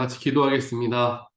같이 기도하겠습니다.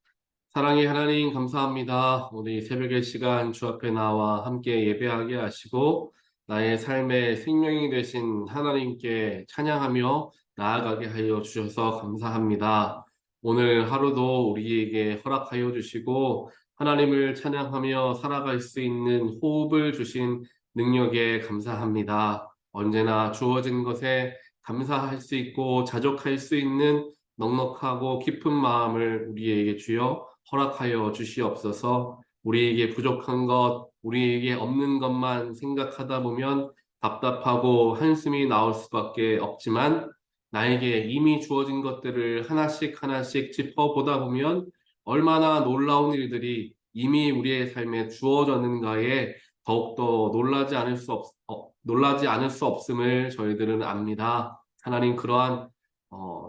사랑의 하나님 감사합니다. 우리 새벽의 시간 주 앞에 나와 함께 예배하게 하시고 나의 삶의 생명이 되신 하나님께 찬양하며 나아가게 하여 주셔서 감사합니다. 오늘 하루도 우리에게 허락하여 주시고 하나님을 찬양하며 살아갈 수 있는 호흡을 주신 능력에 감사합니다. 언제나 주어진 것에 감사할 수 있고 자족할 수 있는 넉넉하고 깊은 마음을 우리에게 주여 허락하여 주시옵소서. 우리에게 부족한 것, 우리에게 없는 것만 생각하다 보면 답답하고 한숨이 나올 수밖에 없지만 나에게 이미 주어진 것들을 하나씩 하나씩 짚어보다 보면 얼마나 놀라운 일들이 이미 우리의 삶에 주어졌는가에 더욱더 놀라지 않을 수 없음을 저희들은 압니다. 하나님 그러한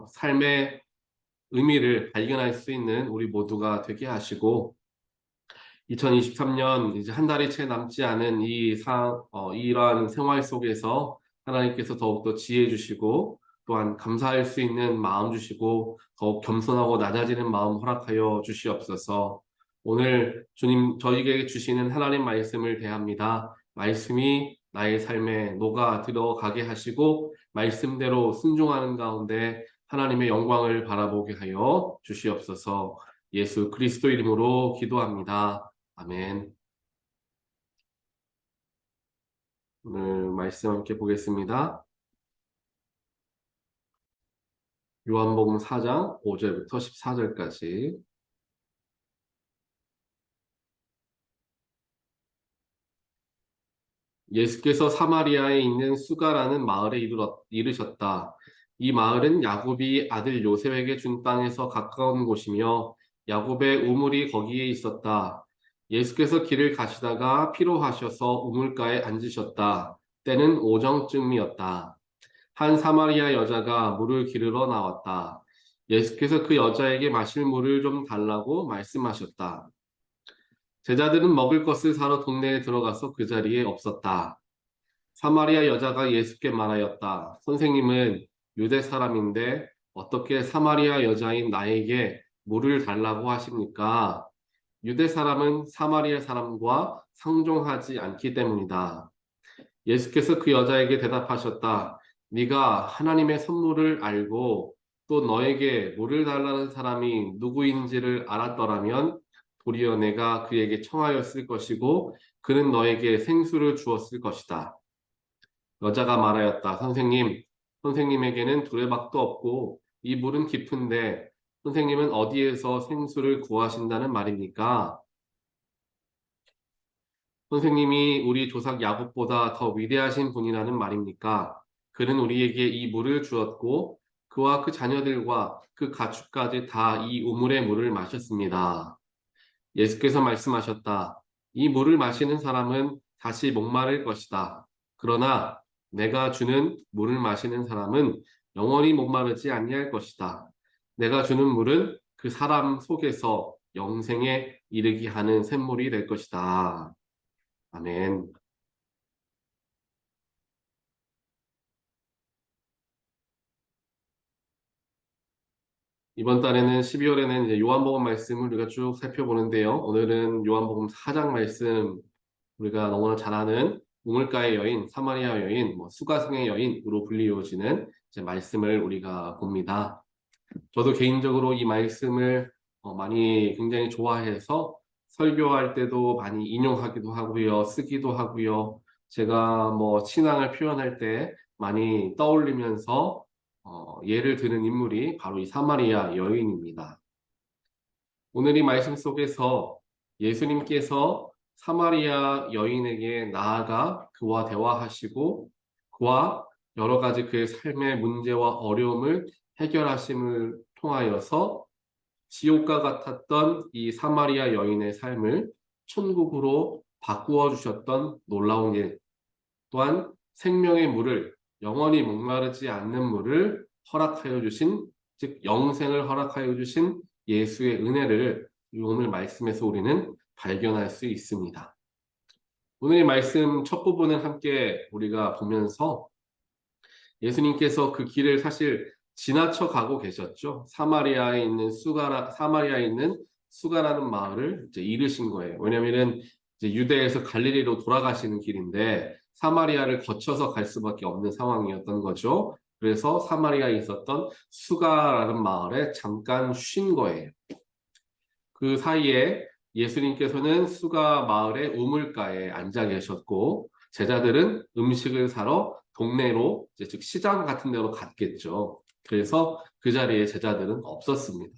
삶의 의미를 발견할 수 있는 우리 모두가 되게 하시고 2023년 이제 한 달이 채 남지 않은 이러한 생활 속에서 하나님께서 더욱더 지혜 주시고 또한 감사할 수 있는 마음 주시고 더욱 겸손하고 낮아지는 마음 허락하여 주시옵소서. 오늘 주님 저에게 주시는 하나님 말씀을 대합니다. 말씀이 나의 삶에 녹아 들어가게 하시고 말씀대로 순종하는 가운데 하나님의 영광을 바라보게 하여 주시옵소서. 예수 그리스도 이름으로 기도합니다. 아멘. 오늘 말씀 함께 보겠습니다. 요한복음 4장 5절부터 14절까지. 예수께서 사마리아에 있는 수가라는 마을에 이르셨다. 이 마을은 야곱이 아들 요셉에게 준 땅에서 가까운 곳이며 야곱의 우물이 거기에 있었다. 예수께서 길을 가시다가 피로하셔서 우물가에 앉으셨다. 때는 오정쯤이었다. 한 사마리아 여자가 물을 기르러 나왔다. 예수께서 그 여자에게 마실 물을 좀 달라고 말씀하셨다. 제자들은 먹을 것을 사러 동네에 들어가서 그 자리에 없었다. 사마리아 여자가 예수께 말하였다. 선생님은 유대 사람인데 어떻게 사마리아 여자인 나에게 물을 달라고 하십니까? 유대 사람은 사마리아 사람과 상종하지 않기 때문이다. 예수께서 그 여자에게 대답하셨다. 네가 하나님의 선물을 알고 또 너에게 물을 달라는 사람이 누구인지를 알았더라면 도리어 내가 그에게 청하였을 것이고 그는 너에게 생수를 주었을 것이다. 여자가 말하였다. 선생님에게는 두레박도 없고 이 물은 깊은데 선생님은 어디에서 생수를 구하신다는 말입니까? 선생님이 우리 조상 야곱보다 더 위대하신 분이라는 말입니까? 그는 우리에게 이 물을 주었고 그와 그 자녀들과 그 가축까지 다 이 우물의 물을 마셨습니다. 예수께서 말씀하셨다. 이 물을 마시는 사람은 다시 목마를 것이다. 그러나 내가 주는 물을 마시는 사람은 영원히 목마르지 아니할 것이다. 내가 주는 물은 그 사람 속에서 영생에 이르게 하는 샘물이 될 것이다. 아멘. 이번 달에는 12월에는 이제 요한복음 말씀을 우리가 쭉 살펴보는데요. 오늘은 요한복음 4장 말씀 우리가 너무나 잘 아는 우물가의 여인, 사마리아 여인, 수가성의 여인으로 불리워지는 이제 말씀을 우리가 봅니다. 저도 개인적으로 이 말씀을 많이 굉장히 좋아해서 설교할 때도 많이 인용하기도 하고요, 쓰기도 하고요. 제가 신앙을 표현할 때 많이 떠올리면서 예를 드는 인물이 바로 이 사마리아 여인입니다. 오늘 이 말씀 속에서 예수님께서 사마리아 여인에게 나아가 그와 대화하시고 그와 여러 가지 그의 삶의 문제와 어려움을 해결하심을 통하여서 지옥과 같았던 이 사마리아 여인의 삶을 천국으로 바꾸어 주셨던 놀라운 일, 또한 생명의 물을 영원히 목마르지 않는 물을 허락하여 주신, 즉 영생을 허락하여 주신 예수의 은혜를 오늘 말씀에서 우리는 발견할 수 있습니다. 오늘 의 말씀 첫 부분을 함께 우리가 보면서 예수님께서 그 길을 사실 지나쳐 가고 계셨죠. 사마리아에 있는 수가라는 마을을 이제 잃으신 거예요. 왜냐면은 이제 유대에서 갈릴리로 돌아가시는 길인데 사마리아를 거쳐서 갈 수밖에 없는 상황이었던 거죠. 그래서 사마리아에 있었던 수가라는 마을에 잠깐 쉰 거예요. 그 사이에 예수님께서는 수가 마을의 우물가에 앉아 계셨고 제자들은 음식을 사러 동네로 즉 시장 같은 데로 갔겠죠. 그래서 그 자리에 제자들은 없었습니다.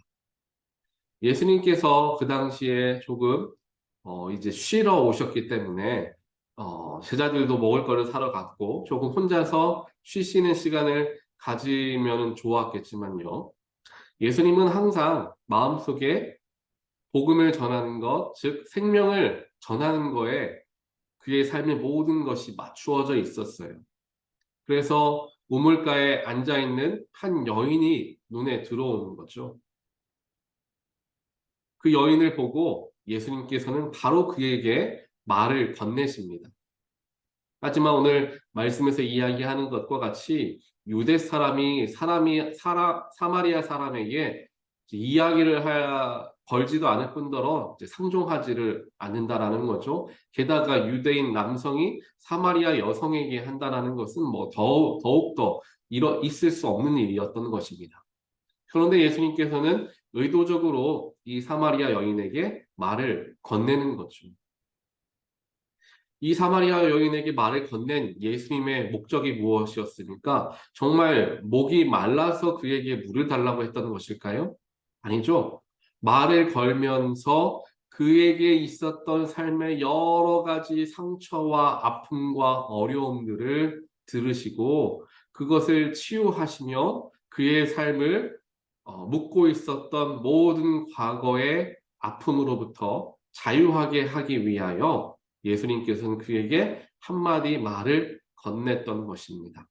예수님께서 그 당시에 조금 이제 쉬러 오셨기 때문에 제자들도 먹을 거를 사러 갔고 조금 혼자서 쉬시는 시간을 가지면 좋았겠지만요. 예수님은 항상 마음속에 복음을 전하는 것, 즉 생명을 전하는 거에 그의 삶의 모든 것이 맞추어져 있었어요. 그래서 우물가에 앉아 있는 한 여인이 눈에 들어오는 거죠. 그 여인을 보고 예수님께서는 바로 그에게 말을 건네십니다. 하지만 오늘 말씀에서 이야기하는 것과 같이 유대 사마리아 사람에게 이야기를 걸지도 않을 뿐더러 상종하지를 않는다라는 거죠. 게다가 유대인 남성이 사마리아 여성에게 한다라는 것은 뭐 더욱더 있을 수 없는 일이었던 것입니다. 그런데 예수님께서는 의도적으로 이 사마리아 여인에게 말을 건네는 거죠. 이 사마리아 여인에게 말을 건넨 예수님의 목적이 무엇이었습니까? 정말 목이 말라서 그에게 물을 달라고 했던 것일까요? 아니죠. 말을 걸면서 그에게 있었던 삶의 여러 가지 상처와 아픔과 어려움들을 들으시고 그것을 치유하시며 그의 삶을 묻고 있었던 모든 과거의 아픔으로부터 자유하게 하기 위하여 예수님께서는 그에게 한마디 말을 건넸던 것입니다.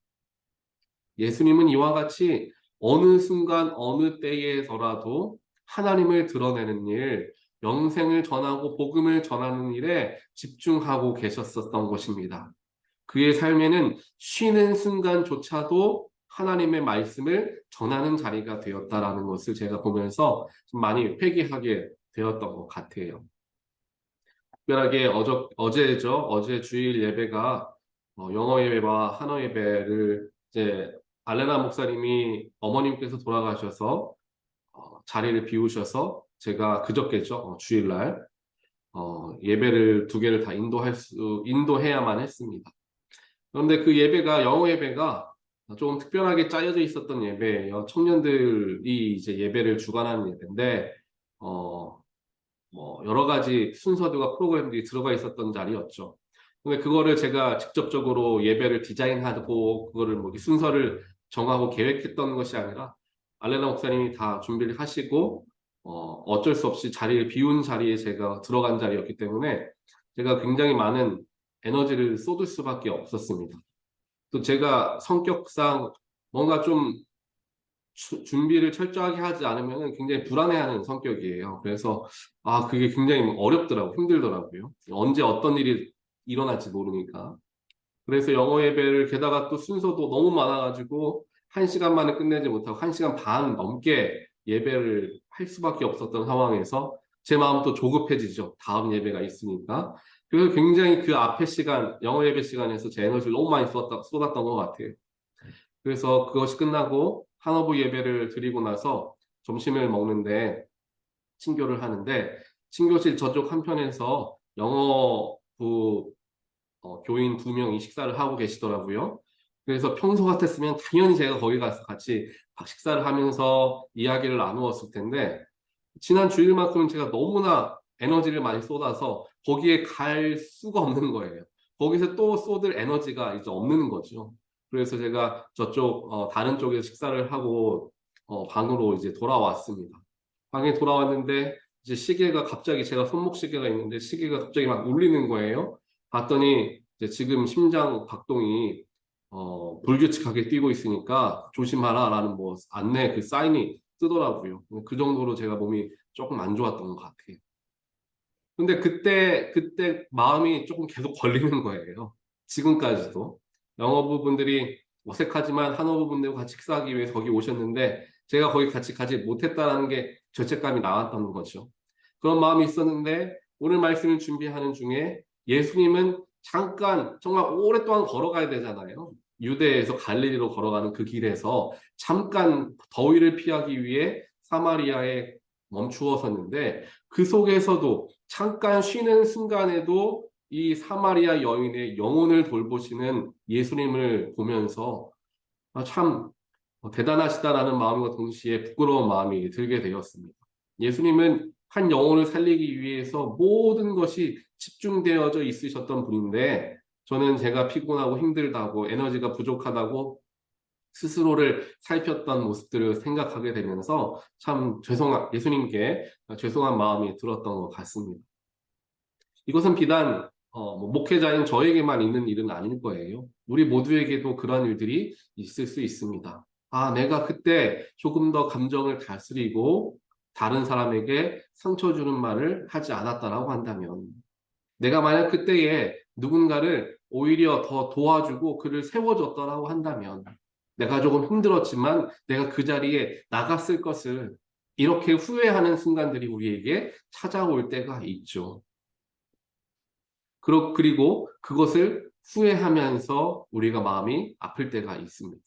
예수님은 이와 같이 어느 순간 어느 때에서라도 하나님을 드러내는 일, 영생을 전하고 복음을 전하는 일에 집중하고 계셨었던 것입니다. 그의 삶에는 쉬는 순간조차도 하나님의 말씀을 전하는 자리가 되었다라는 것을 제가 보면서 좀 많이 회개하게 되었던 것 같아요. 특별하게 어제죠. 어제 주일 예배가 영어 예배와 한어 예배를 이제 알레나 목사님이 어머님께서 돌아가셔서 자리를 비우셔서 제가 그저께죠. 주일날 예배를 두 개를 다 인도해야만 했습니다. 그런데 그 예배가 영어 예배가 좀 특별하게 짜여져 있었던 예배예요. 청년들이 이제 예배를 주관하는 예배인데 뭐 여러 가지 순서들과 프로그램들이 들어가 있었던 자리였죠. 근데 그거를 제가 직접적으로 예배를 디자인하고 그거를 뭐 순서를 정하고 계획했던 것이 아니라 알레나 목사님이 다 준비를 하시고 어쩔 수 없이 자리를 비운 자리에 제가 들어간 자리였기 때문에 제가 굉장히 많은 에너지를 쏟을 수밖에 없었습니다. 또 제가 성격상 뭔가 좀 준비를 철저하게 하지 않으면 굉장히 불안해하는 성격이에요. 그래서 그게 굉장히 어렵더라고요. 힘들더라고요. 언제 어떤 일이 일어날지 모르니까. 그래서 영어 예배를 게다가 또 순서도 너무 많아가지고 1시간 만에 끝내지 못하고 1시간 반 넘게 예배를 할 수밖에 없었던 상황에서 제 마음도 조급해지죠. 다음 예배가 있으니까. 그래서 굉장히 그 앞에 시간, 영어 예배 시간에서 제 에너지를 너무 많이 쏟았던 것 같아요. 그래서 그것이 끝나고 한어부 예배를 드리고 나서 점심을 먹는데 친교를 하는데 친교실 저쪽 한편에서 영어부 교인 2명이 식사를 하고 계시더라고요. 그래서 평소 같았으면 당연히 제가 거기 가서 같이 식사를 하면서 이야기를 나누었을 텐데 지난 주일만큼은 제가 너무나 에너지를 많이 쏟아서 거기에 갈 수가 없는 거예요. 거기서 또 쏟을 에너지가 이제 없는 거죠. 그래서 제가 저쪽 다른 쪽에서 식사를 하고 방으로 이제 돌아왔습니다. 방에 돌아왔는데 이제 시계가 갑자기 제가 손목 시계가 있는데 시계가 갑자기 막 울리는 거예요. 봤더니 이제 지금 심장 박동이 불규칙하게 뛰고 있으니까 조심하라라는 뭐 안내 그 사인이 뜨더라고요. 그 정도로 제가 몸이 조금 안 좋았던 것 같아요. 근데 그때 마음이 조금 계속 걸리는 거예요. 지금까지도. 영어부 분들이 어색하지만 한어부분들과 같이 식사하기 위해서 거기 오셨는데 제가 거기 같이 가지 못했다라는 게 죄책감이 나왔던 거죠. 그런 마음이 있었는데 오늘 말씀을 준비하는 중에 예수님은 잠깐 정말 오랫동안 걸어가야 되잖아요. 유대에서 갈릴리로 걸어가는 그 길에서 잠깐 더위를 피하기 위해 사마리아에 멈추었었는데 그 속에서도 잠깐 쉬는 순간에도 이 사마리아 여인의 영혼을 돌보시는 예수님을 보면서 참 대단하시다라는 마음과 동시에 부끄러운 마음이 들게 되었습니다. 예수님은 한 영혼을 살리기 위해서 모든 것이 집중되어져 있으셨던 분인데 저는 제가 피곤하고 힘들다고 에너지가 부족하다고 스스로를 살폈던 모습들을 생각하게 되면서 참 예수님께 죄송한 마음이 들었던 것 같습니다. 이것은 비단 목회자인 저에게만 있는 일은 아닐 거예요. 우리 모두에게도 그런 일들이 있을 수 있습니다. 아, 내가 그때 조금 더 감정을 다스리고 다른 사람에게 상처 주는 말을 하지 않았다라고 한다면, 내가 만약 그때에 누군가를 오히려 더 도와주고 그를 세워줬더라고 한다면, 내가 조금 힘들었지만 내가 그 자리에 나갔을 것을 이렇게 후회하는 순간들이 우리에게 찾아올 때가 있죠. 그리고 그것을 후회하면서 우리가 마음이 아플 때가 있습니다.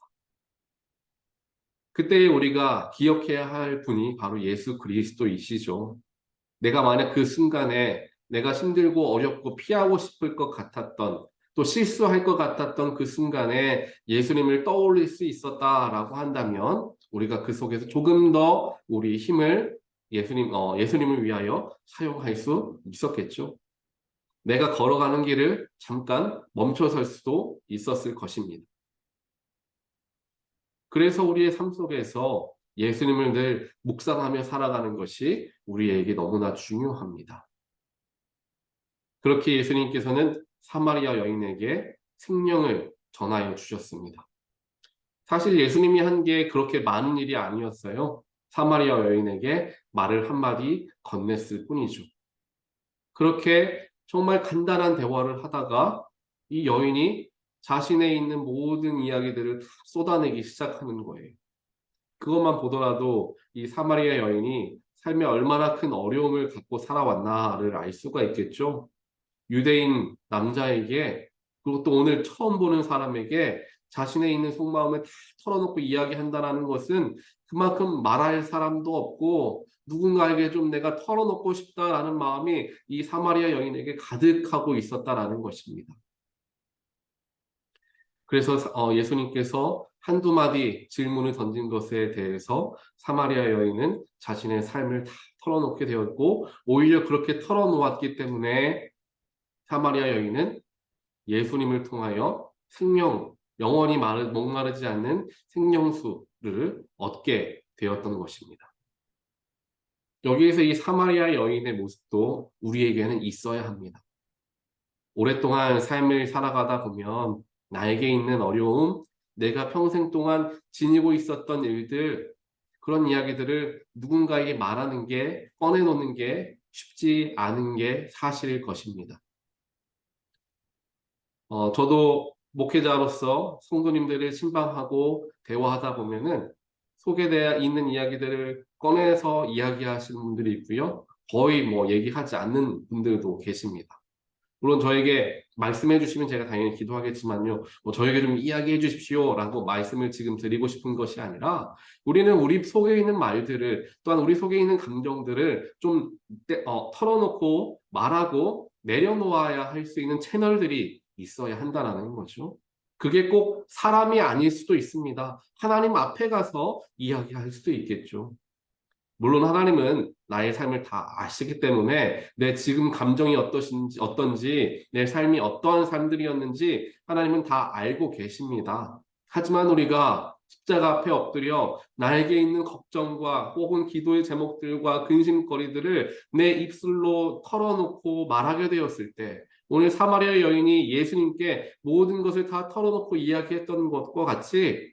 그때 우리가 기억해야 할 분이 바로 예수 그리스도이시죠. 내가 만약 그 순간에 내가 힘들고 어렵고 피하고 싶을 것 같았던, 또 실수할 것 같았던 그 순간에 예수님을 떠올릴 수 있었다라고 한다면 우리가 그 속에서 조금 더 우리 힘을 예수님을 위하여 사용할 수 있었겠죠. 내가 걸어가는 길을 잠깐 멈춰설 수도 있었을 것입니다. 그래서 우리의 삶 속에서 예수님을 늘 묵상하며 살아가는 것이 우리에게 너무나 중요합니다. 그렇게 예수님께서는 사마리아 여인에게 생명을 전하여 주셨습니다. 사실 예수님이 한 게 그렇게 많은 일이 아니었어요. 사마리아 여인에게 말을 한마디 건넸을 뿐이죠. 그렇게 정말 간단한 대화를 하다가 이 여인이 자신의 있는 모든 이야기들을 다 쏟아내기 시작하는 거예요. 그것만 보더라도 이 사마리아 여인이 삶에 얼마나 큰 어려움을 갖고 살아왔나를 알 수가 있겠죠. 유대인 남자에게, 그리고 또 오늘 처음 보는 사람에게 자신의 있는 속마음을 다 털어놓고 이야기한다는 것은 그만큼 말할 사람도 없고 누군가에게 좀 내가 털어놓고 싶다라는 마음이 이 사마리아 여인에게 가득하고 있었다라는 것입니다. 그래서 예수님께서 한두 마디 질문을 던진 것에 대해서 사마리아 여인은 자신의 삶을 다 털어놓게 되었고, 오히려 그렇게 털어놓았기 때문에 사마리아 여인은 예수님을 통하여 영원히 목마르지 않는 생명수를 얻게 되었던 것입니다. 여기에서 이 사마리아 여인의 모습도 우리에게는 있어야 합니다. 오랫동안 삶을 살아가다 보면 나에게 있는 어려움, 내가 평생 동안 지니고 있었던 일들, 그런 이야기들을 누군가에게 말하는 게, 꺼내놓는 게 쉽지 않은 게 사실일 것입니다. 저도 목회자로서 성도님들을 신방하고 대화하다 보면은 속에 있는 이야기들을 꺼내서 이야기하시는 분들이 있고요. 거의 얘기하지 않는 분들도 계십니다. 물론 저에게 말씀해 주시면 제가 당연히 기도하겠지만요. 저에게 좀 이야기해 주십시오라고 말씀을 지금 드리고 싶은 것이 아니라 우리는 우리 속에 있는 말들을 또한 우리 속에 있는 감정들을 좀 털어놓고 말하고 내려놓아야 할 수 있는 채널들이 있어야 한다는 거죠. 그게 꼭 사람이 아닐 수도 있습니다. 하나님 앞에 가서 이야기할 수도 있겠죠. 물론 하나님은 나의 삶을 다 아시기 때문에 내 지금 감정이 어떤지, 내 삶이 어떠한 삶들이었는지 하나님은 다 알고 계십니다. 하지만 우리가 십자가 앞에 엎드려 나에게 있는 걱정과 혹은 기도의 제목들과 근심거리들을 내 입술로 털어놓고 말하게 되었을 때, 오늘 사마리아 여인이 예수님께 모든 것을 다 털어놓고 이야기했던 것과 같이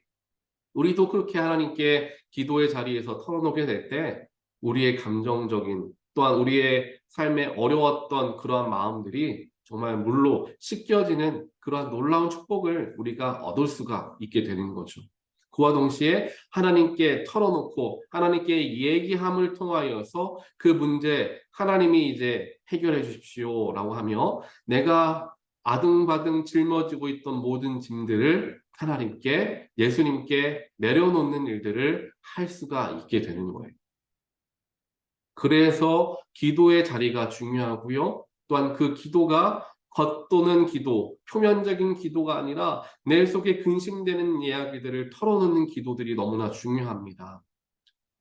우리도 그렇게 하나님께 기도의 자리에서 털어놓게 될 때 우리의 감정적인, 또한 우리의 삶에 어려웠던 그러한 마음들이 정말 물로 씻겨지는 그러한 놀라운 축복을 우리가 얻을 수가 있게 되는 거죠. 그와 동시에 하나님께 털어놓고 하나님께 얘기함을 통하여서 그 문제 하나님이 이제 해결해 주십시오라고 하며 내가 아등바등 짊어지고 있던 모든 짐들을 하나님께 예수님께 내려놓는 일들을 할 수가 있게 되는 거예요. 그래서 기도의 자리가 중요하고요. 또한 그 기도가 겉도는 기도, 표면적인 기도가 아니라 내 속에 근심되는 이야기들을 털어놓는 기도들이 너무나 중요합니다.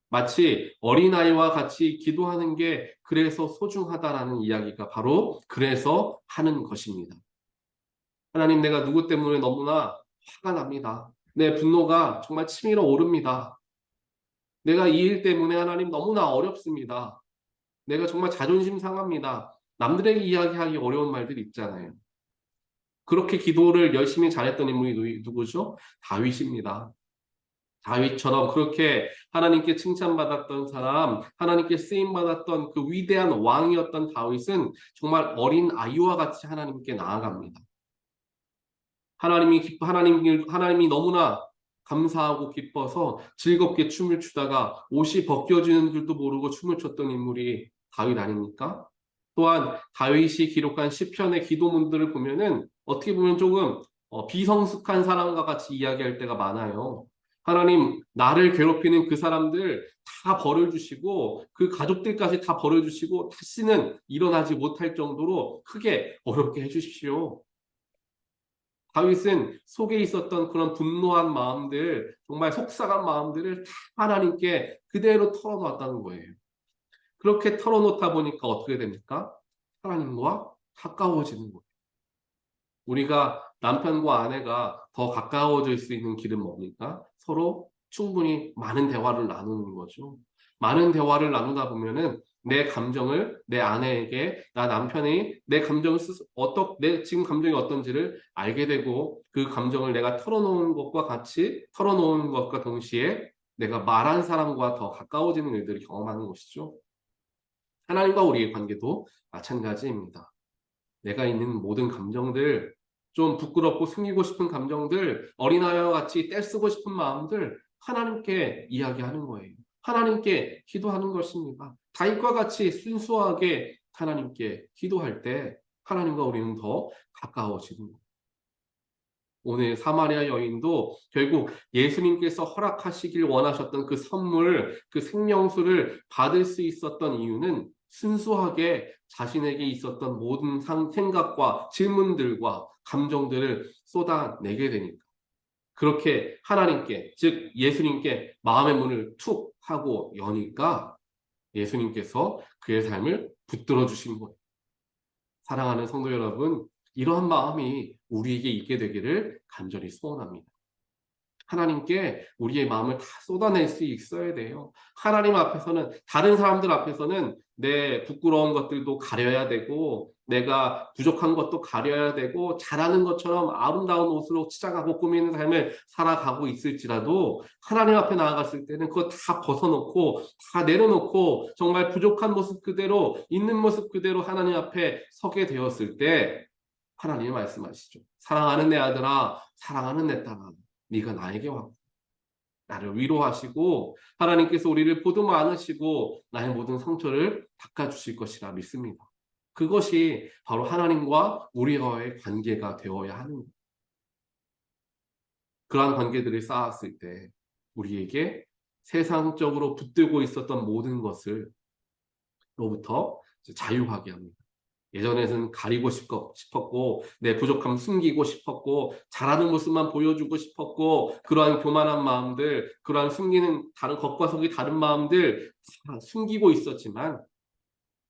마치 어린아이와 같이 기도하는 게 그래서 소중하다라는 이야기가 바로 그래서 하는 것입니다. 하나님, 내가 누구 때문에 너무나 화가 납니다. 내 분노가 정말 치밀어 오릅니다. 내가 이 일 때문에 하나님 너무나 어렵습니다. 내가 정말 자존심 상합니다. 남들에게 이야기하기 어려운 말들 있잖아요. 그렇게 기도를 열심히 잘했던 인물이 누구죠? 다윗입니다. 다윗처럼 그렇게 하나님께 칭찬받았던 사람, 하나님께 쓰임받았던 그 위대한 왕이었던 다윗은 정말 어린 아이와 같이 하나님께 나아갑니다. 하나님이 너무나 감사하고 기뻐서 즐겁게 춤을 추다가 옷이 벗겨지는 줄도 모르고 춤을 췄던 인물이 다윗 아닙니까? 또한 다윗이 기록한 시편의 기도문들을 보면은 어떻게 보면 조금 비성숙한 사람과 같이 이야기할 때가 많아요. 하나님, 나를 괴롭히는 그 사람들 다 벌을 주시고 그 가족들까지 다 벌을 주시고 다시는 일어나지 못할 정도로 크게 어렵게 해주십시오. 다윗은 속에 있었던 그런 분노한 마음들, 정말 속상한 마음들을 다 하나님께 그대로 털어놓았다는 거예요. 그렇게 털어놓다 보니까 어떻게 됩니까? 하나님과 가까워지는 거예요. 우리가 남편과 아내가 더 가까워질 수 있는 길은 뭡니까? 서로 충분히 많은 대화를 나누는 거죠. 많은 대화를 나누다 보면은 내 감정을 내 아내에게, 나 남편이 내 감정을 내 지금 감정이 어떤지를 알게 되고 그 감정을 내가 털어놓은 것과 동시에 내가 말한 사람과 더 가까워지는 일들을 경험하는 것이죠. 하나님과 우리의 관계도 마찬가지입니다. 내가 있는 모든 감정들, 좀 부끄럽고 숨기고 싶은 감정들, 어린아이와 같이 떼쓰고 싶은 마음들 하나님께 이야기하는 거예요. 하나님께 기도하는 것입니다. 다윗과 같이 순수하게 하나님께 기도할 때 하나님과 우리는 더 가까워지는 거예요. 오늘 사마리아 여인도 결국 예수님께서 허락하시길 원하셨던 그 선물, 그 생명수를 받을 수 있었던 이유는 순수하게 자신에게 있었던 모든 생각과 질문들과 감정들을 쏟아내게 되니까. 그렇게 하나님께, 즉 예수님께 마음의 문을 툭 하고 여니까 예수님께서 그의 삶을 붙들어 주신 거예요. 사랑하는 성도 여러분, 이러한 마음이 우리에게 있게 되기를 간절히 소원합니다. 하나님께 우리의 마음을 다 쏟아낼 수 있어야 돼요. 하나님 앞에서는, 다른 사람들 앞에서는 내 부끄러운 것들도 가려야 되고, 내가 부족한 것도 가려야 되고, 잘하는 것처럼 아름다운 옷으로 치장하고 꾸미는 삶을 살아가고 있을지라도, 하나님 앞에 나아갔을 때는 그거 다 벗어놓고, 다 내려놓고, 정말 부족한 모습 그대로, 있는 모습 그대로 하나님 앞에 서게 되었을 때, 하나님이 말씀하시죠. 사랑하는 내 아들아, 사랑하는 내 딸아. 네가 나에게 왔고 나를 위로하시고 하나님께서 우리를 보듬어 안으시고 나의 모든 상처를 닦아주실 것이라 믿습니다. 그것이 바로 하나님과 우리와의 관계가 되어야 하는 거예요. 그러한 관계들을 쌓았을 때 우리에게 세상적으로 붙들고 있었던 모든 것을 로부터 자유하게 합니다. 예전에는 가리고 싶었고 내 부족함 숨기고 싶었고 잘하는 모습만 보여주고 싶었고 그러한 교만한 마음들, 그러한 숨기는 다른 겉과 속이 다른 마음들 다 숨기고 있었지만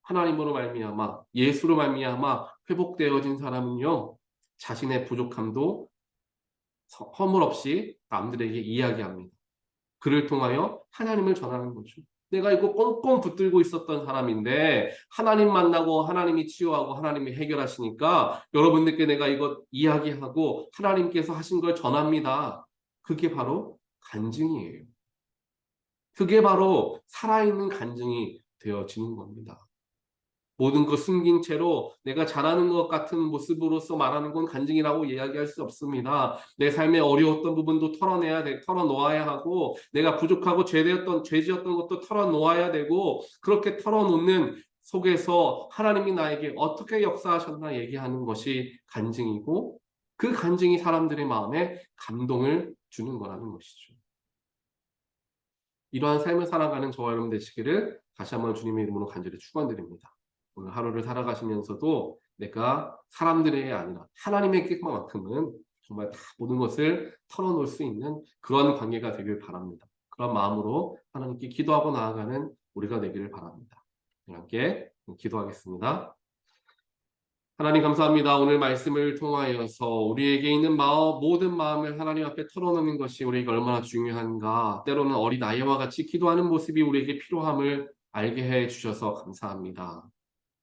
하나님으로 말미암아 예수로 말미암아 회복되어진 사람은요 자신의 부족함도 허물없이 남들에게 이야기합니다. 그를 통하여 하나님을 전하는 거죠. 내가 이거 꽁꽁 붙들고 있었던 사람인데 하나님 만나고 하나님이 치유하고 하나님이 해결하시니까 여러분들께 내가 이거 이야기하고 하나님께서 하신 걸 전합니다. 그게 바로 간증이에요. 그게 바로 살아있는 간증이 되어지는 겁니다. 모든 것 숨긴 채로 내가 잘하는 것 같은 모습으로서 말하는 건 간증이라고 이야기할 수 없습니다. 내 삶에 어려웠던 부분도 털어놓아야 하고, 내가 부족하고 죄지었던 것도 털어놓아야 되고, 그렇게 털어놓는 속에서 하나님이 나에게 어떻게 역사하셨나 얘기하는 것이 간증이고, 그 간증이 사람들의 마음에 감동을 주는 거라는 것이죠. 이러한 삶을 살아가는 저와 여러분 되시기를 다시 한번 주님의 이름으로 간절히 축원드립니다. 오늘 하루를 살아가시면서도 내가 사람들에게 아니라 하나님에게만큼은 정말 다 모든 것을 털어놓을 수 있는 그런 관계가 되길 바랍니다. 그런 마음으로 하나님께 기도하고 나아가는 우리가 되기를 바랍니다. 함께 기도하겠습니다. 하나님 감사합니다. 오늘 말씀을 통하여서 우리에게 있는 모든 마음을 하나님 앞에 털어놓는 것이 우리에게 얼마나 중요한가. 때로는 어린아이와 같이 기도하는 모습이 우리에게 필요함을 알게 해 주셔서 감사합니다.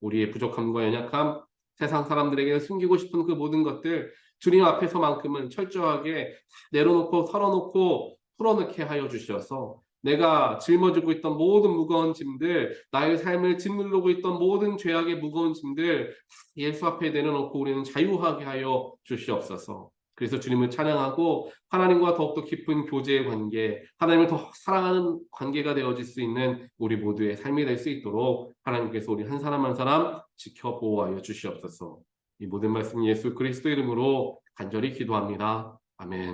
우리의 부족함과 연약함, 세상 사람들에게 숨기고 싶은 그 모든 것들 주님 앞에서만큼은 철저하게 내려놓고 털어놓고 풀어놓게 하여 주셔서 내가 짊어지고 있던 모든 무거운 짐들, 나의 삶을 짓누르고 있던 모든 죄악의 무거운 짐들 예수 앞에 내려놓고 우리는 자유하게 하여 주시옵소서. 그래서 주님을 찬양하고 하나님과 더욱더 깊은 교제의 관계, 하나님을 더 사랑하는 관계가 되어질 수 있는 우리 모두의 삶이 될 수 있도록 하나님께서 우리 한 사람 한 사람 지켜 보호하여 주시옵소서. 이 모든 말씀 예수 그리스도 이름으로 간절히 기도합니다. 아멘.